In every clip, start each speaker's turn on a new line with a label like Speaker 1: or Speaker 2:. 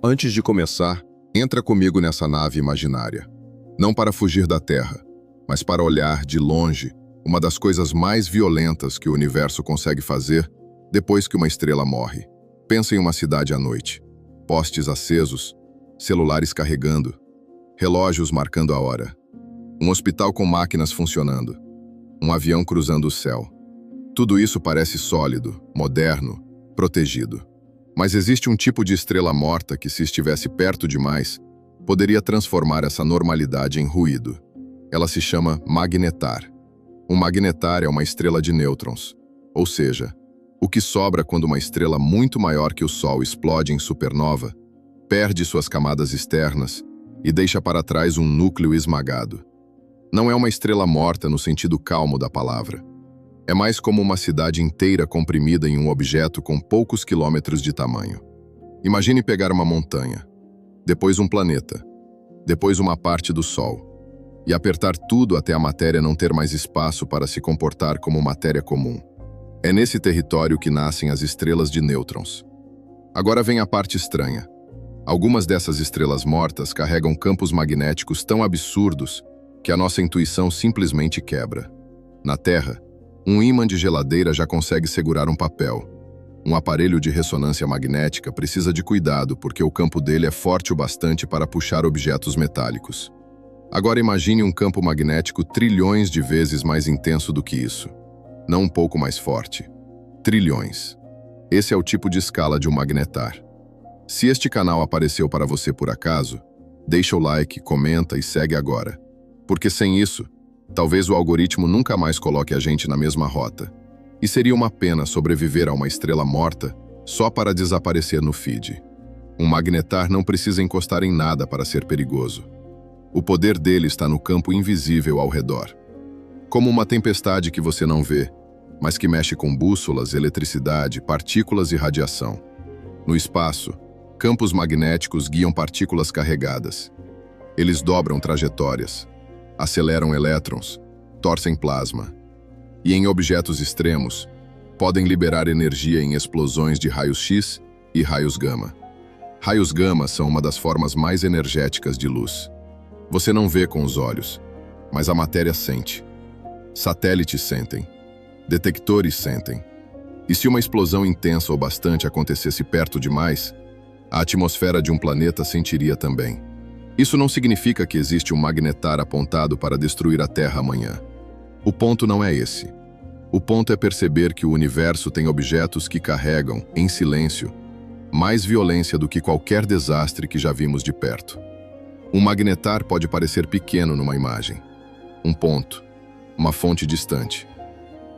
Speaker 1: Antes de começar, entra comigo nessa nave imaginária. Não para fugir da Terra, mas para olhar de longe uma das coisas mais violentas que o universo consegue fazer depois que uma estrela morre. Pensa em uma cidade à noite. Postes acesos, celulares carregando, relógios marcando a hora. Um hospital com máquinas funcionando. Um avião cruzando o céu. Tudo isso parece sólido, moderno, protegido. Mas existe um tipo de estrela morta que, se estivesse perto demais, poderia transformar essa normalidade em ruído. Ela se chama magnetar. Um magnetar é uma estrela de nêutrons, ou seja, o que sobra quando uma estrela muito maior que o Sol explode em supernova, perde suas camadas externas e deixa para trás um núcleo esmagado. Não é uma estrela morta no sentido calmo da palavra. É mais como uma cidade inteira comprimida em um objeto com poucos quilômetros de tamanho. Imagine pegar uma montanha, depois um planeta, depois uma parte do Sol, e apertar tudo até a matéria não ter mais espaço para se comportar como matéria comum. É nesse território que nascem as estrelas de nêutrons. Agora vem a parte estranha. Algumas dessas estrelas mortas carregam campos magnéticos tão absurdos que a nossa intuição simplesmente quebra. Na Terra, um ímã de geladeira já consegue segurar um papel. Um aparelho de ressonância magnética precisa de cuidado porque o campo dele é forte o bastante para puxar objetos metálicos. Agora imagine um campo magnético trilhões de vezes mais intenso do que isso. Não um pouco mais forte. Trilhões. Esse é o tipo de escala de um magnetar. Se este canal apareceu para você por acaso, deixa o like, comenta e segue agora. Porque sem isso, talvez o algoritmo nunca mais coloque a gente na mesma rota. E seria uma pena sobreviver a uma estrela morta só para desaparecer no feed. Um magnetar não precisa encostar em nada para ser perigoso. O poder dele está no campo invisível ao redor. Como uma tempestade que você não vê, mas que mexe com bússolas, eletricidade, partículas e radiação. No espaço, campos magnéticos guiam partículas carregadas. Eles dobram trajetórias, aceleram elétrons, torcem plasma. E em objetos extremos, podem liberar energia em explosões de raios X e raios gama. Raios gama são uma das formas mais energéticas de luz. Você não vê com os olhos, mas a matéria sente. Satélites sentem. Detectores sentem. E se uma explosão intensa o bastante acontecesse perto demais, a atmosfera de um planeta sentiria também. Isso não significa que existe um magnetar apontado para destruir a Terra amanhã. O ponto não é esse. O ponto é perceber que o universo tem objetos que carregam, em silêncio, mais violência do que qualquer desastre que já vimos de perto. Um magnetar pode parecer pequeno numa imagem. Um ponto, uma fonte distante.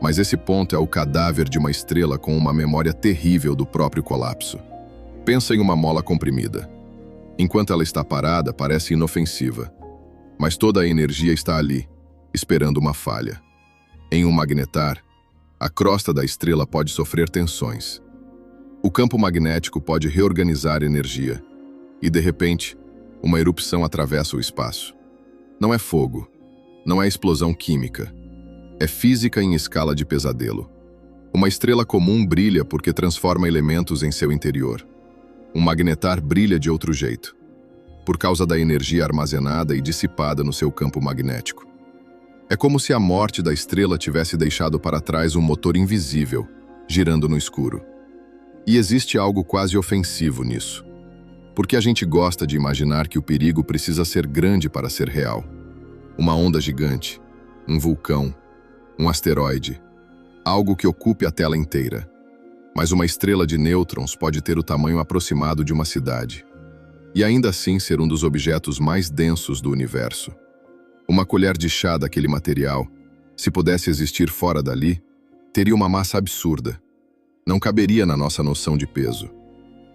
Speaker 1: Mas esse ponto é o cadáver de uma estrela com uma memória terrível do próprio colapso. Pensa em uma mola comprimida. Enquanto ela está parada, parece inofensiva. Mas toda a energia está ali, esperando uma falha. Em um magnetar, a crosta da estrela pode sofrer tensões. O campo magnético pode reorganizar energia. E, de repente, uma erupção atravessa o espaço. Não é fogo. Não é explosão química. É física em escala de pesadelo. Uma estrela comum brilha porque transforma elementos em seu interior. Um magnetar brilha de outro jeito, por causa da energia armazenada e dissipada no seu campo magnético. É como se a morte da estrela tivesse deixado para trás um motor invisível, girando no escuro. E existe algo quase ofensivo nisso. Porque a gente gosta de imaginar que o perigo precisa ser grande para ser real. Uma onda gigante, um vulcão, um asteroide, algo que ocupe a tela inteira. Mas uma estrela de nêutrons pode ter o tamanho aproximado de uma cidade. E ainda assim ser um dos objetos mais densos do universo. Uma colher de chá daquele material, se pudesse existir fora dali, teria uma massa absurda. Não caberia na nossa noção de peso.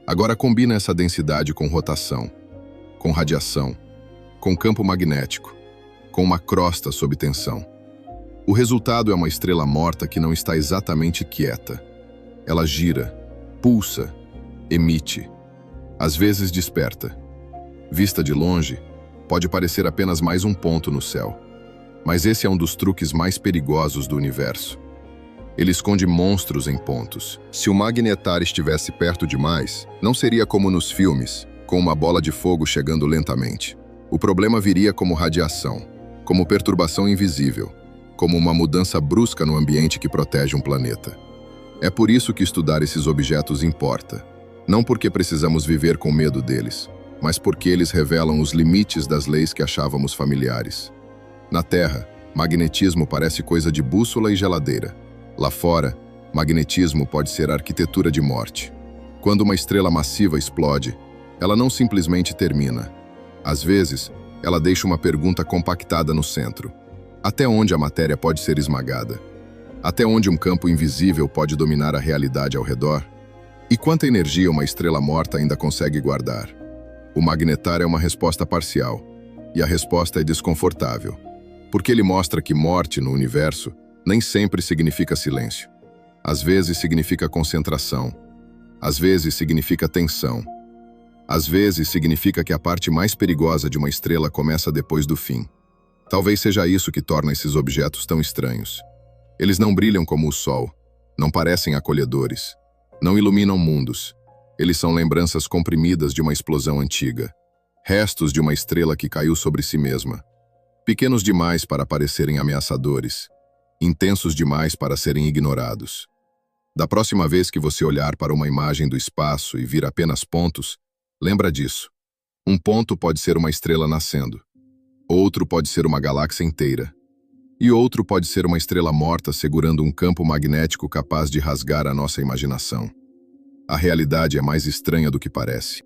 Speaker 1: Agora combina essa densidade com rotação, com radiação, com campo magnético, com uma crosta sob tensão. O resultado é uma estrela morta que não está exatamente quieta. Ela gira, pulsa, emite, às vezes desperta. Vista de longe, pode parecer apenas mais um ponto no céu. Mas esse é um dos truques mais perigosos do universo. Ele esconde monstros em pontos. Se o magnetar estivesse perto demais, não seria como nos filmes, com uma bola de fogo chegando lentamente. O problema viria como radiação, como perturbação invisível, como uma mudança brusca no ambiente que protege um planeta. É por isso que estudar esses objetos importa. Não porque precisamos viver com medo deles, mas porque eles revelam os limites das leis que achávamos familiares. Na Terra, magnetismo parece coisa de bússola e geladeira. Lá fora, magnetismo pode ser arquitetura de morte. Quando uma estrela massiva explode, ela não simplesmente termina. Às vezes, ela deixa uma pergunta compactada no centro. Até onde a matéria pode ser esmagada? Até onde um campo invisível pode dominar a realidade ao redor? E quanta energia uma estrela morta ainda consegue guardar? O magnetar é uma resposta parcial, e a resposta é desconfortável, porque ele mostra que morte no universo nem sempre significa silêncio. Às vezes significa concentração, às vezes significa tensão, às vezes significa que a parte mais perigosa de uma estrela começa depois do fim. Talvez seja isso que torna esses objetos tão estranhos. Eles não brilham como o sol, não parecem acolhedores, não iluminam mundos. Eles são lembranças comprimidas de uma explosão antiga, restos de uma estrela que caiu sobre si mesma. Pequenos demais para parecerem ameaçadores, intensos demais para serem ignorados. Da próxima vez que você olhar para uma imagem do espaço e vir apenas pontos, lembra disso. Um ponto pode ser uma estrela nascendo. Outro pode ser uma galáxia inteira. E outro pode ser uma estrela morta segurando um campo magnético capaz de rasgar a nossa imaginação. A realidade é mais estranha do que parece.